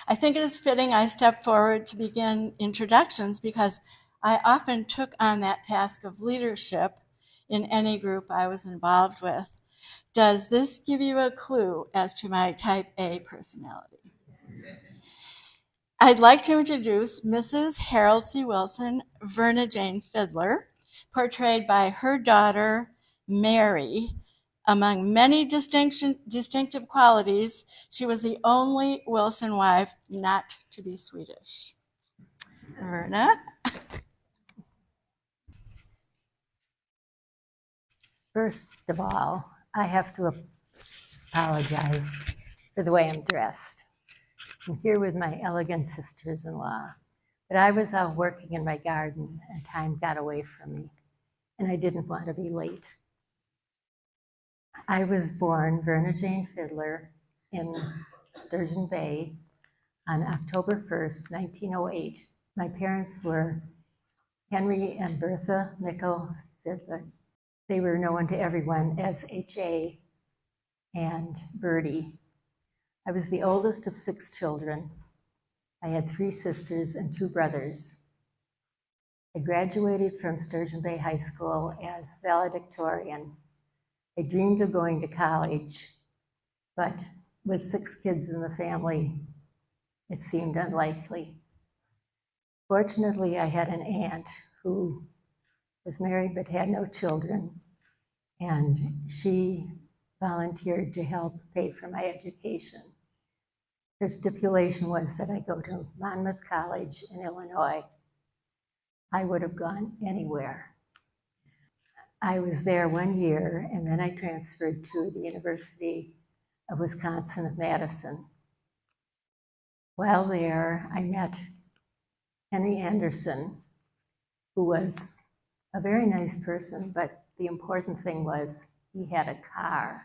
I think it is fitting I step forward to begin introductions because I often took on that task of leadership in any group I was involved with. Does this give you a clue as to my type A personality? I'd like to introduce Mrs. Harold C. Wilson, Verna Jane Fiddler, portrayed by her daughter, Mary. Among many distinctive qualities, she was the only Wilson wife not to be Swedish. Verna? First of all, I have to apologize for the way I'm dressed. I'm here with my elegant sisters-in-law, but I was out working in my garden and time got away from me, and I didn't want to be late. I was born Verna Jane Fiddler in Sturgeon Bay on October 1st, 1908. My parents were Henry and Bertha Mickle Fiddler. They were known to everyone as H.A. and Bertie. I was the oldest of 6 children. I had 3 sisters and 2 brothers. I graduated from Sturgeon Bay High School as valedictorian. I dreamed of going to college, but with 6 kids in the family, it seemed unlikely. Fortunately, I had an aunt who was married but had no children, and she volunteered to help pay for my education. Her stipulation was that I go to Monmouth College in Illinois. I would have gone anywhere. I was there 1 year, and then I transferred to the University of Wisconsin-Madison. While there, I met Henry Anderson, who was a very nice person, but the important thing was he had a car.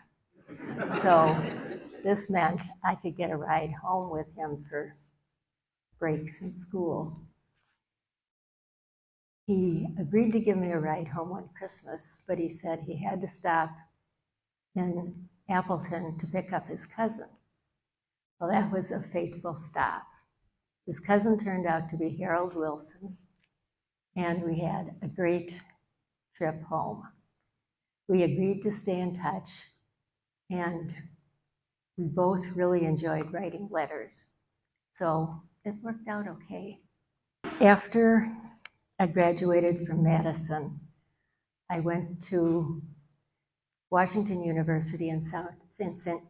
So this meant I could get a ride home with him for breaks in school. He agreed to give me a ride home one Christmas, but he said he had to stop in Appleton to pick up his cousin. Well, that was a fateful stop. His cousin turned out to be Harold Wilson, and we had a great trip home. We agreed to stay in touch, and we both really enjoyed writing letters. So it worked out okay. After I graduated from Madison, I went to Washington University in St.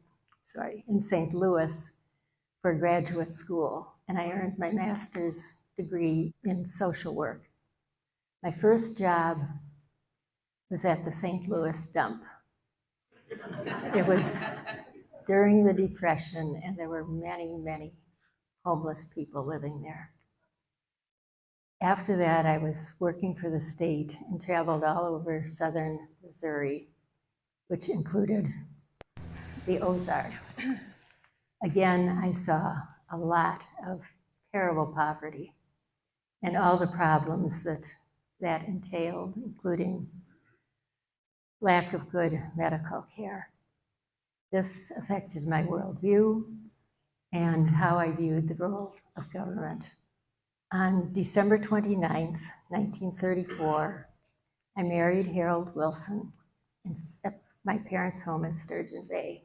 Louis for graduate school, and I earned my master's degree in social work. My first job was at the St. Louis dump. It was during the Depression, and there were many, many homeless people living there. After that, I was working for the state and traveled all over southern Missouri, which included the Ozarks. Again, I saw a lot of terrible poverty and all the problems that entailed, including lack of good medical care. This affected my worldview and how I viewed the role of government. On December 29th, 1934, I married Harold Wilson at my parents' home in Sturgeon Bay.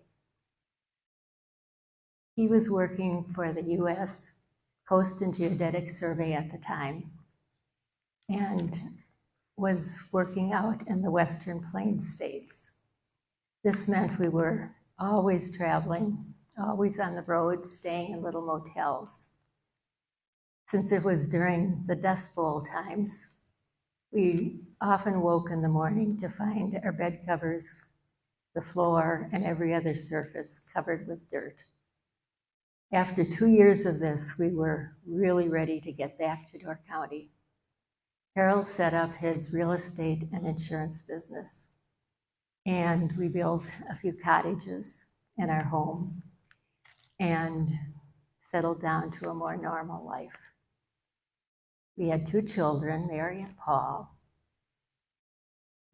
He was working for the U.S. Coast and Geodetic Survey at the time and was working out in the Western Plains states. This meant we were always traveling, always on the road, staying in little motels. Since it was during the Dust Bowl times, we often woke in the morning to find our bed covers, the floor, and every other surface covered with dirt. After 2 years of this, we were really ready to get back to Door County. Harold set up his real estate and insurance business, and we built a few cottages in our home and settled down to a more normal life. We had 2 children, Mary and Paul,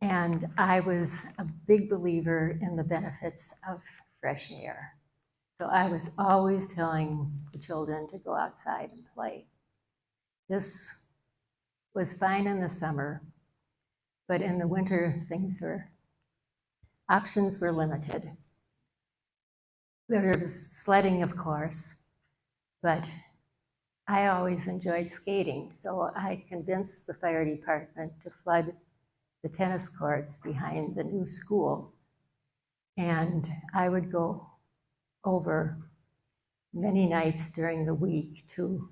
and I was a big believer in the benefits of fresh air. So I was always telling the children to go outside and play. This was fine in the summer, but in the winter, options were limited. There was sledding, of course, but I always enjoyed skating, so I convinced the fire department to flood the tennis courts behind the new school. And I would go over many nights during the week to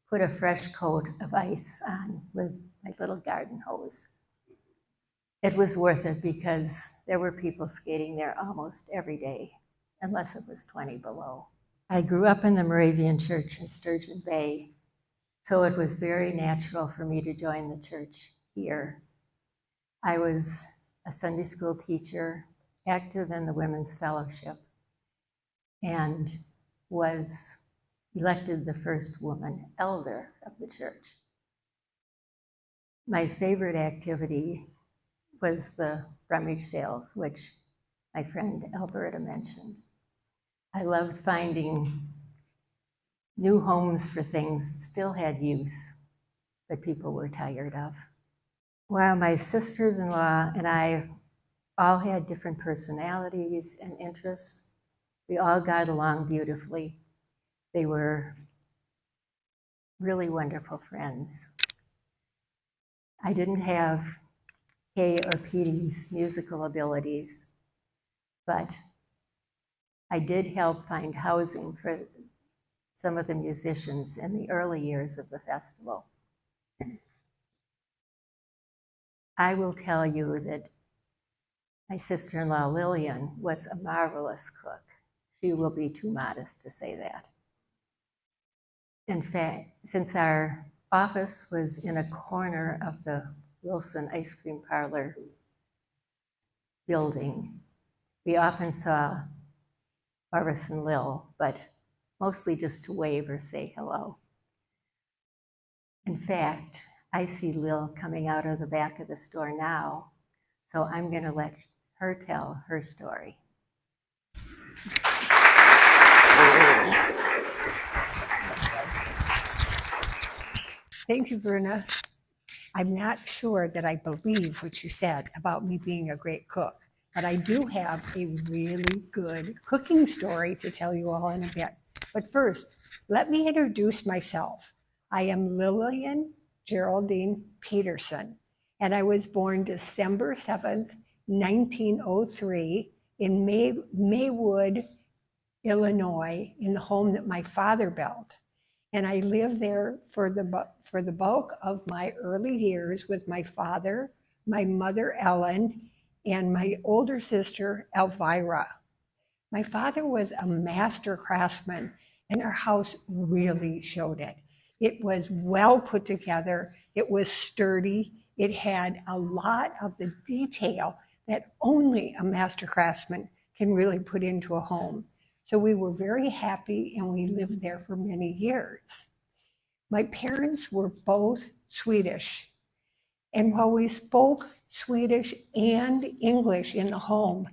put a fresh coat of ice on with my little garden hose. It was worth it because there were people skating there almost every day, unless it was 20 below. I grew up in the Moravian Church in Sturgeon Bay, so it was very natural for me to join the church here. I was a Sunday school teacher, active in the Women's Fellowship, and was elected the first woman elder of the church. My favorite activity was the rummage sales, which my friend Alberta mentioned. I loved finding new homes for things that still had use, but people were tired of. While my sisters-in-law and I all had different personalities and interests, we all got along beautifully. They were really wonderful friends. I didn't have Kay or Petie's musical abilities, but I did help find housing for some of the musicians in the early years of the festival. I will tell you that my sister-in-law Lillian was a marvelous cook. She will be too modest to say that. In fact, since our office was in a corner of the Wilson ice cream parlor building, we often saw Boris and Lil, but mostly just to wave or say hello. In fact, I see Lil coming out of the back of the store now, so I'm going to let her tell her story. Thank you, Verna. I'm not sure that I believe what you said about me being a great cook, but I do have a really good cooking story to tell you all in a bit. But first, let me introduce myself. I am Lillian Geraldine Peterson, and I was born December 7th, 1903 in Maywood, Illinois, in the home that my father built. And I lived there for the bulk of my early years with my father, my mother Ellen, and my older sister Elvira. My father was a master craftsman, and our house really showed it. It was well put together, it was sturdy, it had a lot of the detail that only a master craftsman can really put into a home. So we were very happy, and we lived there for many years. My parents were both Swedish, and while we spoke Swedish and English in the home,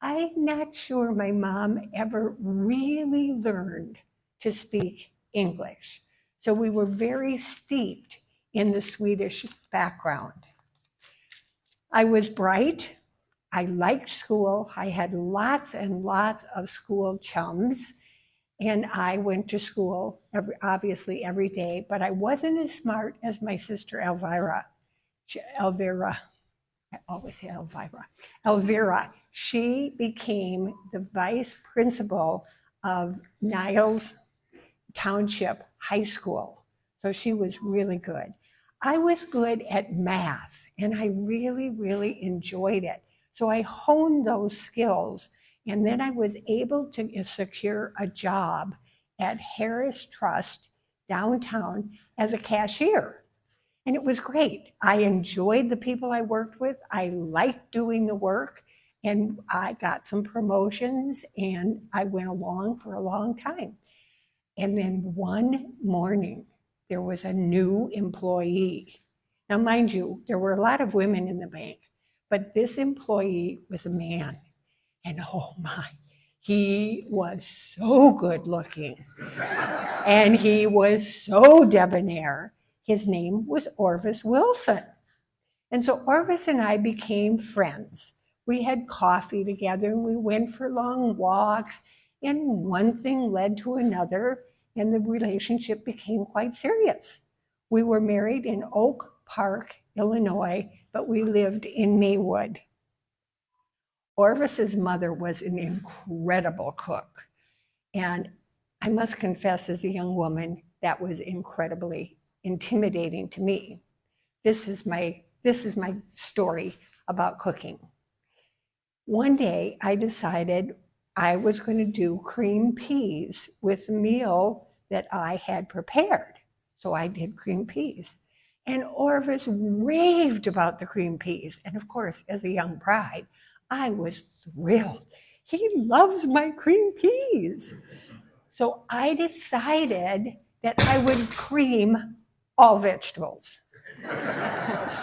I'm not sure my mom ever really learned to speak English. So we were very steeped in the Swedish background. I was bright. I liked school. I had lots and lots of school chums, and I went to school obviously every day, but I wasn't as smart as my sister Elvira. I always say Elvira. She became the vice principal of Niles Township High School, so she was really good. I was good at math, and I really, really enjoyed it. So I honed those skills, and then I was able to secure a job at Harris Trust downtown as a cashier. And it was great. I enjoyed the people I worked with. I liked doing the work, and I got some promotions, and I went along for a long time. And then one morning, there was a new employee. Now, mind you, there were a lot of women in the bank, but this employee was a man. And oh my, He was so good looking, and he was so debonair. His name was Orvis Wilson. And so Orvis and I became friends. We had coffee together, and we went for long walks, and one thing led to another, and the relationship became quite serious. We were married in Oak Park, Illinois, but we lived in Maywood. Orvis's mother was an incredible cook, and I must confess, as a young woman, that was incredibly intimidating to me. This is my story about cooking. One day I decided I was going to do cream peas with the meal that I had prepared. So I did cream peas. And Orvis raved about the cream peas. And of course, as a young bride, I was thrilled. He loves my cream peas. So I decided that I would cream all vegetables.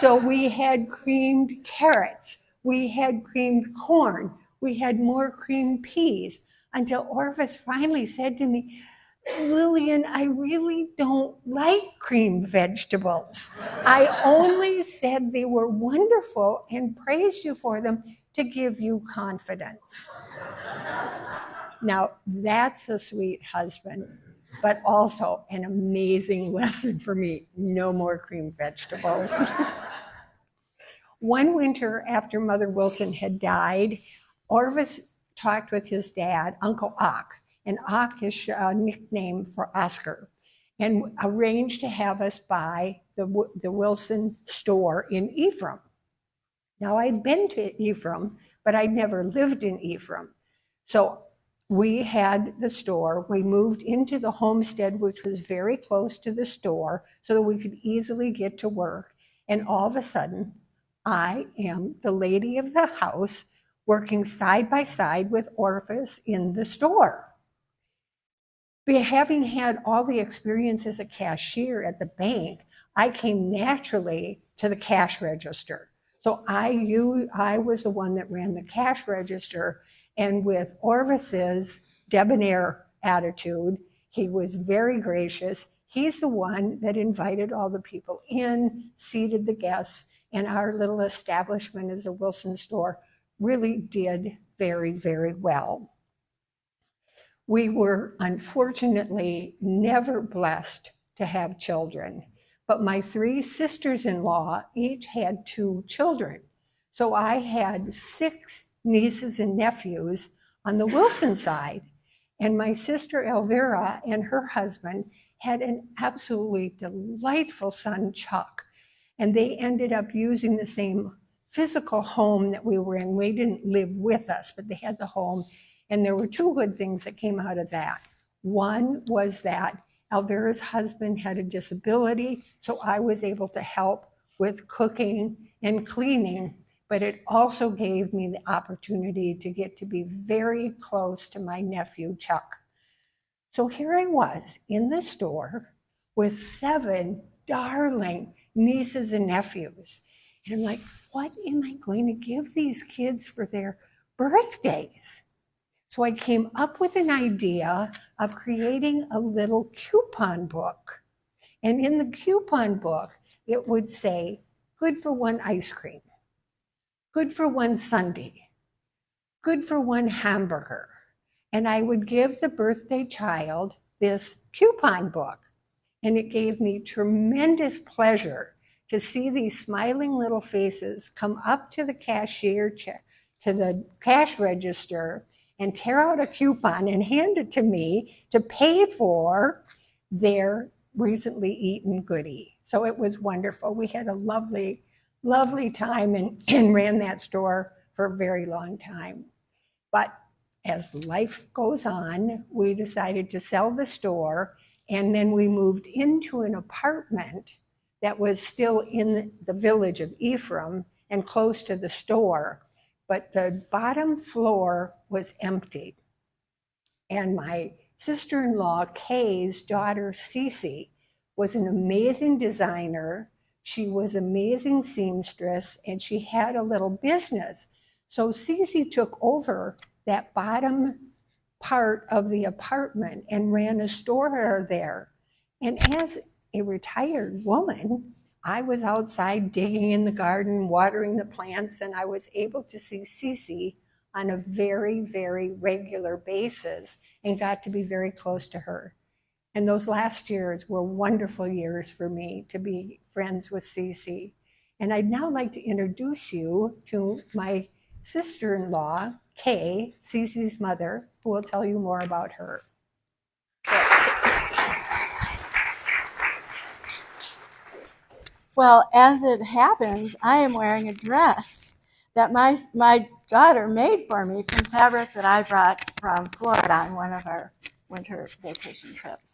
So we had creamed carrots, we had creamed corn, we had more creamed peas, until Orvis finally said to me, Lillian, I really don't like creamed vegetables. I only said they were wonderful and praised you for them to give you confidence. Now, that's a sweet husband, but also an amazing lesson for me. No more creamed vegetables. One winter after Mother Wilson had died, Orvis talked with his dad, Uncle Ock, and Ock is a nickname for Oscar, and arranged to have us buy the Wilson store in Ephraim. Now, I'd been to Ephraim, but I'd never lived in Ephraim. So we had the store. We moved into the homestead, which was very close to the store, so that we could easily get to work. And all of a sudden, I am the lady of the house working side by side with Orvis in the store. Having had all the experience as a cashier at the bank, I came naturally to the cash register. So I was the one that ran the cash register, and with Orvis's debonair attitude, he was very gracious. He's the one that invited all the people in, seated the guests, and our little establishment as a Wilson store really did very, very well. We were unfortunately never blessed to have children, but my 3 sisters-in-law each had 2 children. So I had 6 nieces and nephews on the Wilson side, and my sister Elvira and her husband had an absolutely delightful son, Chuck. And they ended up using the same physical home that we were in. They didn't live with us, but they had the home. And there were 2 good things that came out of that. One was that Elvira's husband had a disability, so I was able to help with cooking and cleaning, but it also gave me the opportunity to get to be very close to my nephew, Chuck. So here I was in the store with 7 darling nieces and nephews. And I'm like, what am I going to give these kids for their birthdays? So I came up with an idea of creating a little coupon book. And in the coupon book, it would say, good for 1 ice cream, good for 1 sundae, good for 1 hamburger. And I would give the birthday child this coupon book. And it gave me tremendous pleasure to see these smiling little faces come up to the cashier, to the cash register, and tear out a coupon and hand it to me to pay for their recently eaten goodie. So it was wonderful. We had a lovely, lovely time and ran that store for a very long time. But as life goes on, we decided to sell the store, and then we moved into an apartment that was still in the village of Ephraim and close to the store, but the bottom floor was empty. And my sister-in-law, Kay's daughter, Cici, was an amazing designer. She was an amazing seamstress, and she had a little business. So Cici took over that bottom part of the apartment and ran a store there. And as a retired woman, I was outside digging in the garden, watering the plants, and I was able to see Cici on a very, very regular basis and got to be very close to her. And those last years were wonderful years for me to be friends with Cici. And I'd now like to introduce you to my sister-in-law, Kay, Cici's mother, who will tell you more about her. Well, as it happens, I am wearing a dress that my daughter made for me from fabric that I brought from Florida on one of our winter vacation trips.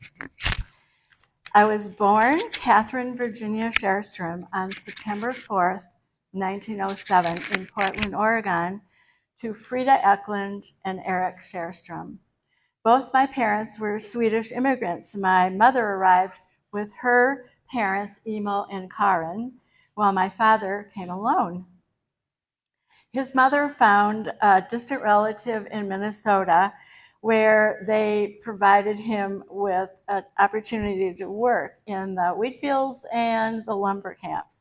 I was born Catherine Virginia Sherstrom on September 4th, 1907 in Portland, Oregon, to Frida Eklund and Eric Sherstrom. Both my parents were Swedish immigrants. My mother arrived with her parents, Emil and Karin, while my father came alone. His mother found a distant relative in Minnesota where they provided him with an opportunity to work in the wheat fields and the lumber camps.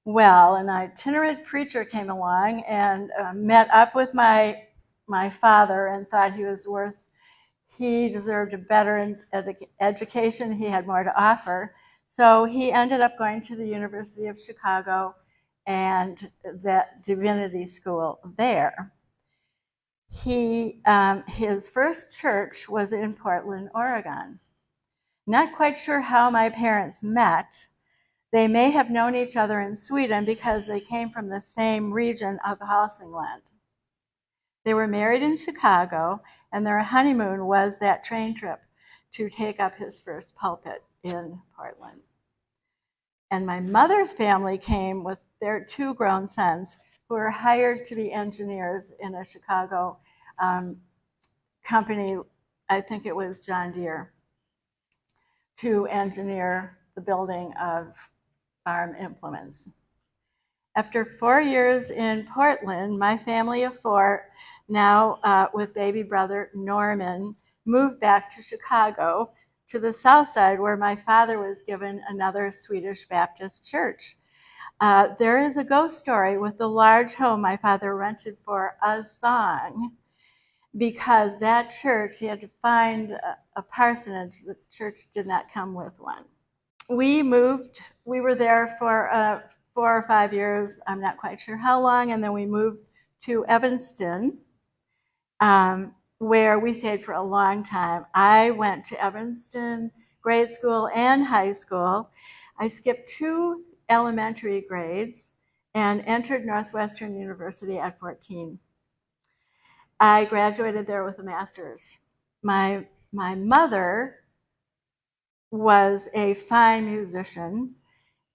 Well, an itinerant preacher came along and met up with my father and thought he deserved a better education. He had more to offer. So he ended up going to the University of Chicago and that divinity school there. His first church was in Portland, Oregon. Not quite sure how my parents met. They may have known each other in Sweden because they came from the same region of Hälsingland. They were married in Chicago, and their honeymoon was that train trip to take up his first pulpit in Portland. And my mother's family came with their 2 grown sons who were hired to be engineers in a Chicago company, I think it was John Deere, to engineer the building of farm implements. After 4 years in Portland, my family of 4, now with baby brother Norman, moved back to Chicago, to the south side where my father was given another Swedish Baptist church. There is a ghost story with the large home my father rented for a song, because that church, he had to find a parsonage. The church did not come with one. We were there for 4 or 5 years, I'm not quite sure how long, and then we moved to Evanston, where we stayed for a long time. I went to Evanston grade school and high school. I skipped 2 elementary grades and entered Northwestern University at 14. I graduated there with a master's. My mother was a fine musician,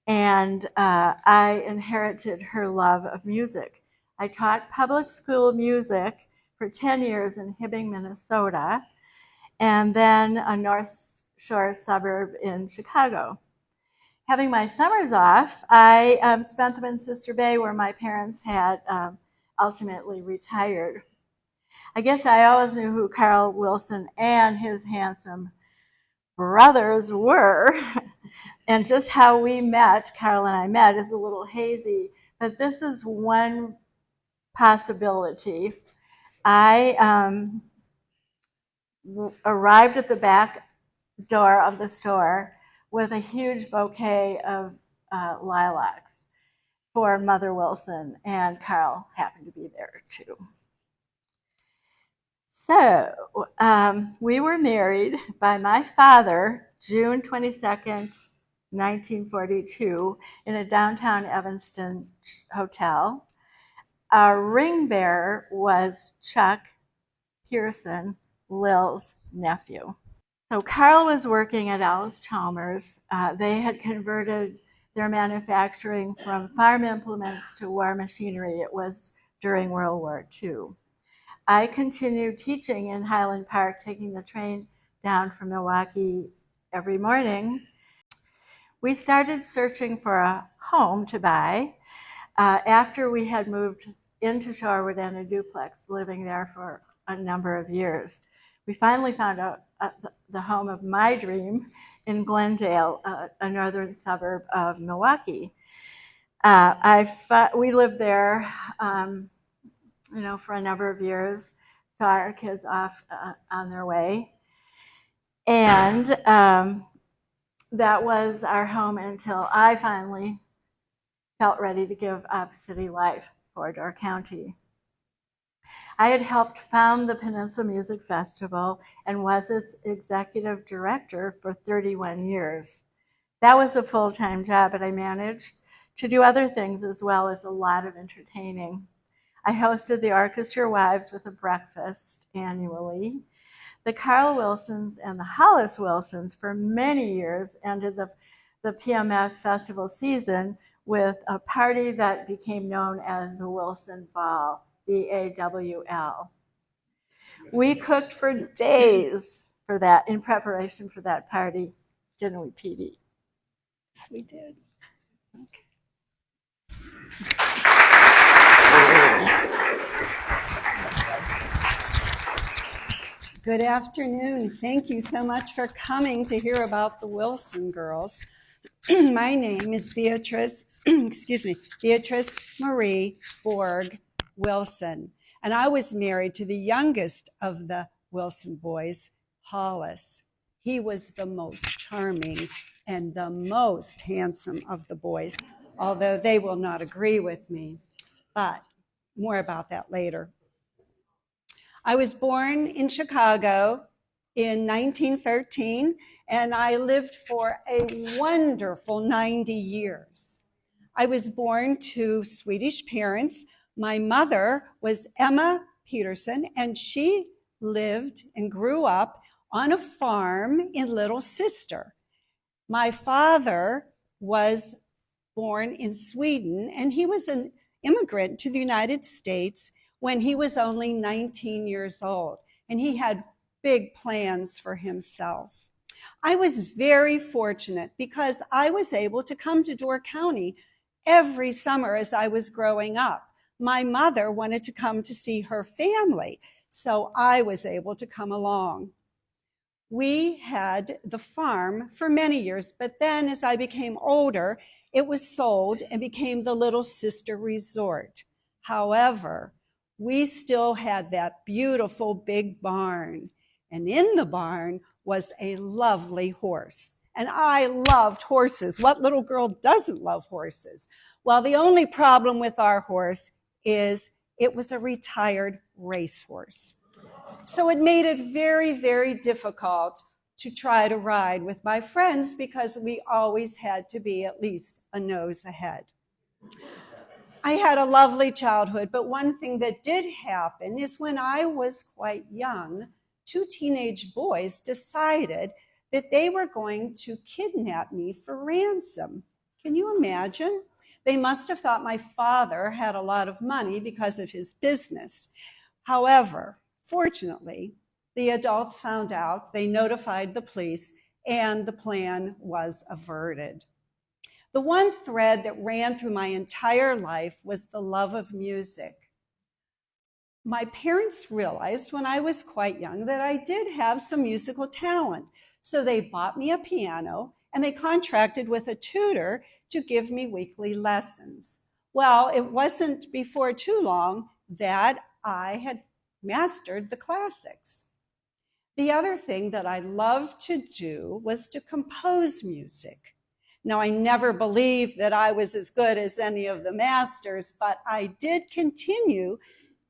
and I inherited her love of music. I taught public school music for 10 years in Hibbing, Minnesota, and then a North Shore suburb in Chicago. Having my summers off, I spent them in Sister Bay, where my parents had ultimately retired. I guess I always knew who Carl Wilson and his handsome brothers were. And just how we met, Carl and I met, is a little hazy. But this is one possibility. I arrived at the back door of the store with a huge bouquet of lilacs for Mother Wilson, and Carl happened to be there too. So we were married by my father June 22nd, 1942, in a downtown Evanston hotel. Our ring bearer was Chuck Pearson, Lil's nephew. So Carl was working at Alice Chalmers. They had converted their manufacturing from farm implements to war machinery. It was during World War II. I continued teaching in Highland Park, taking the train down from Milwaukee every morning. We started searching for a home to buy after we had moved into Shorewood and a duplex, living there for a number of years. We finally found out the home of my dream in Glendale, a northern suburb of Milwaukee. We lived there, for a number of years, saw our kids off on their way. And that was our home until I finally felt ready to give up city life for Door County. I had helped found the Peninsula Music Festival and was its executive director for 31 years. That was a full-time job, but I managed to do other things as well as a lot of entertaining. I hosted the Orchestra Wives with a breakfast annually. The Carl Wilsons and the Hollis Wilsons for many years ended the PMF festival season with a party that became known as the Wilson Ball, BAWL. We cooked for days for that, in preparation for that party, didn't we, Petie? Yes, we did. Okay. Good afternoon. Thank you so much for coming to hear about the Wilson girls. My name is Beatrice Marie Borg Wilson, and I was married to the youngest of the Wilson boys, Hollis. He was the most charming and the most handsome of the boys, although they will not agree with me, but more about that later. I was born in Chicago in 1913, and I lived for a wonderful 90 years. I was born to Swedish parents. My mother was Emma Peterson, and she lived and grew up on a farm in Little Sister. My father was born in Sweden, and he was an immigrant to the United States when he was only 19 years old, and he had big plans for himself. I was very fortunate because I was able to come to Door County every summer as I was growing up. My mother wanted to come to see her family, so I was able to come along. We had the farm for many years, but then as I became older, it was sold and became the Little Sister Resort. However, we still had that beautiful big barn, and in the barn was a lovely horse. And I loved horses. What little girl doesn't love horses? Well, the only problem with our horse is it was a retired racehorse. So it made it very, very difficult to try to ride with my friends because we always had to be at least a nose ahead. I had a lovely childhood, but one thing that did happen is when I was quite young, two teenage boys decided that they were going to kidnap me for ransom. Can you imagine? They must have thought my father had a lot of money because of his business. However, fortunately, the adults found out, they notified the police, and the plan was averted. The one thread that ran through my entire life was the love of music. My parents realized when I was quite young that I did have some musical talent, so they bought me a piano and they contracted with a tutor to give me weekly lessons. Well, it wasn't before too long that I had mastered the classics. The other thing that I loved to do was to compose music. Now, I never believed that I was as good as any of the masters, but I did continue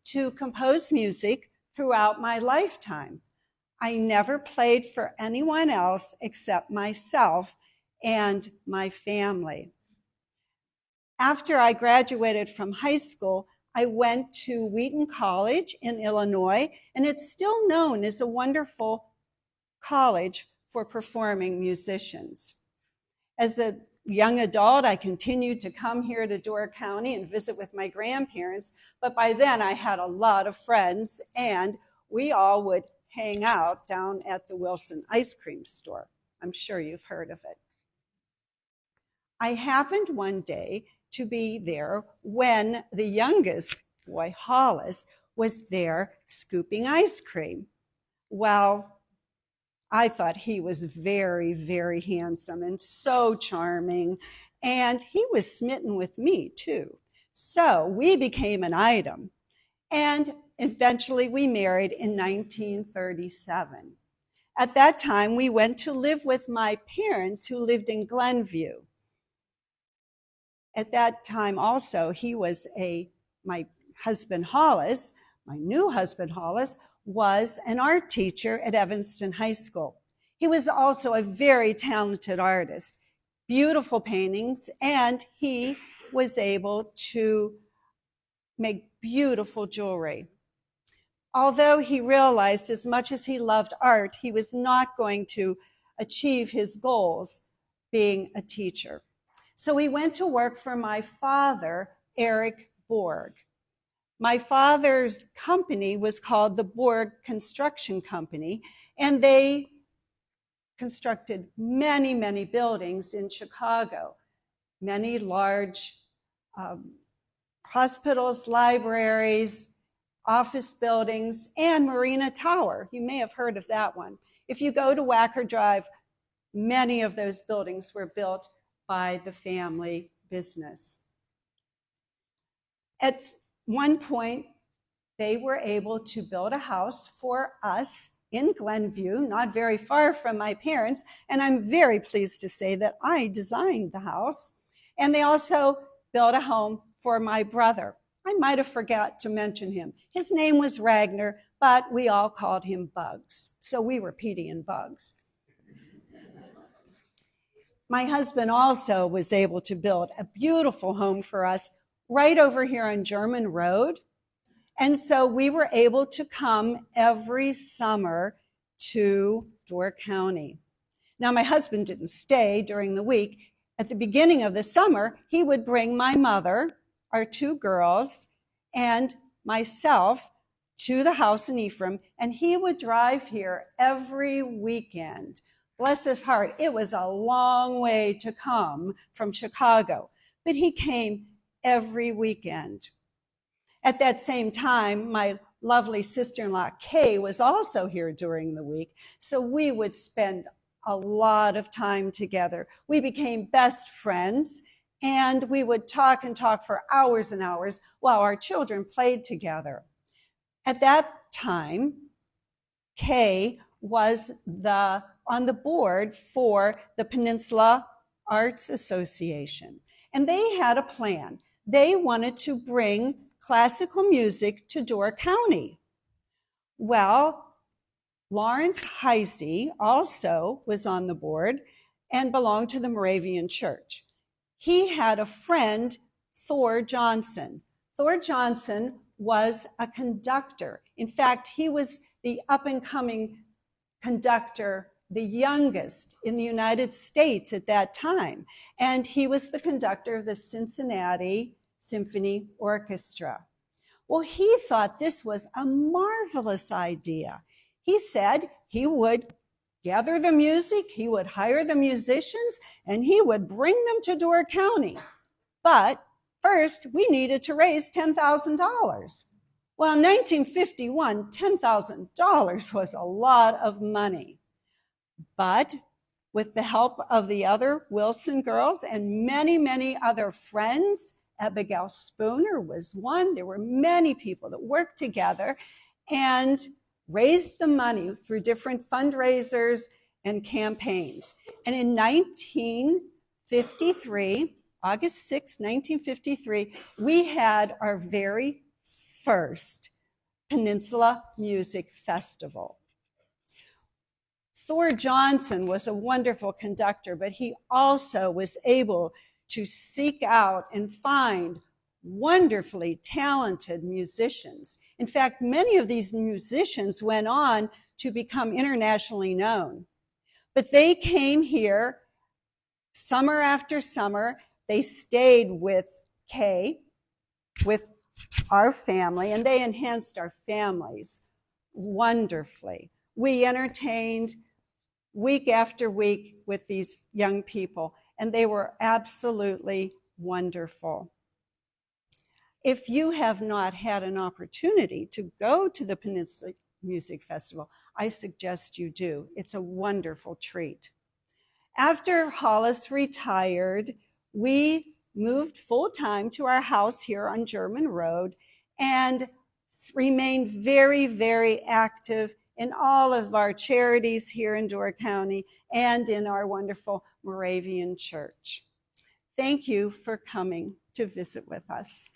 to compose music throughout my lifetime. I never played for anyone else except myself and my family. After I graduated from high school, I went to Wheaton College in Illinois, and it's still known as a wonderful college for performing musicians. As a young adult, I continued to come here to Door County and visit with my grandparents, but by then I had a lot of friends, and we all would hang out down at the Wilson ice cream store. I'm sure you've heard of it. I happened one day to be there when the youngest boy, Hollis, was there scooping ice cream. Well, I thought he was very, very handsome and so charming, and he was smitten with me too. So we became an item, and eventually we married in 1937. At that time, we went to live with my parents who lived in Glenview. At that time also, my husband Hollis, my new husband Hollis, was an art teacher at Evanston High School. He was also a very talented artist, beautiful paintings, and he was able to make beautiful jewelry. Although he realized as much as he loved art, he was not going to achieve his goals being a teacher. So he went to work for my father, Eric Borg. My father's company was called the Borg Construction Company, and they constructed many, many buildings in Chicago, many large hospitals, libraries, office buildings, and Marina Tower. You may have heard of that one. If you go to Wacker Drive, many of those buildings were built by the family business. At one point, they were able to build a house for us in Glenview, not very far from my parents, and I'm very pleased to say that I designed the house. And they also built a home for my brother. I might have forgot to mention him. His name was Ragnar, but we all called him Bugs. So we were Petie and Bugs. My husband also was able to build a beautiful home for us right over here on German Road. And so we were able to come every summer to Door County. Now, my husband didn't stay during the week. At the beginning of the summer, he would bring my mother, our two girls, and myself to the house in Ephraim, and he would drive here every weekend. Bless his heart, it was a long way to come from Chicago, but he came every weekend. At that same time, my lovely sister-in-law, Kay, was also here during the week, so we would spend a lot of time together. We became best friends, and we would talk and talk for hours and hours while our children played together. At that time, Kay was on the board for the Peninsula Arts Association, and they had a plan. They wanted to bring classical music to Door County. Well, Lawrence Heisey also was on the board and belonged to the Moravian Church. He had a friend, Thor Johnson. Thor Johnson was a conductor. In fact, he was the up-and-coming conductor, the youngest in the United States at that time. And he was the conductor of the Cincinnati Symphony Orchestra. Well, he thought this was a marvelous idea. He said he would gather the music, he would hire the musicians, and he would bring them to Door County. But first, we needed to raise $10,000. Well, in 1951, $10,000 was a lot of money. But with the help of the other Wilson girls and many, many other friends, Abigail Spooner was one. There were many people that worked together and raised the money through different fundraisers and campaigns. And in 1953, August 6, 1953, we had our very first Peninsula Music Festival. Thor Johnson was a wonderful conductor, but he also was able to seek out and find wonderfully talented musicians. In fact, many of these musicians went on to become internationally known. But they came here summer after summer. They stayed with Kay, with our family, and they enhanced our families wonderfully. We entertained week after week with these young people, and they were absolutely wonderful. If you have not had an opportunity to go to the Peninsula Music Festival, I suggest you do. It's a wonderful treat. After Hollis retired, we moved full-time to our house here on German Road and remained very, very active in all of our charities here in Door County and in our wonderful Moravian Church. Thank you for coming to visit with us.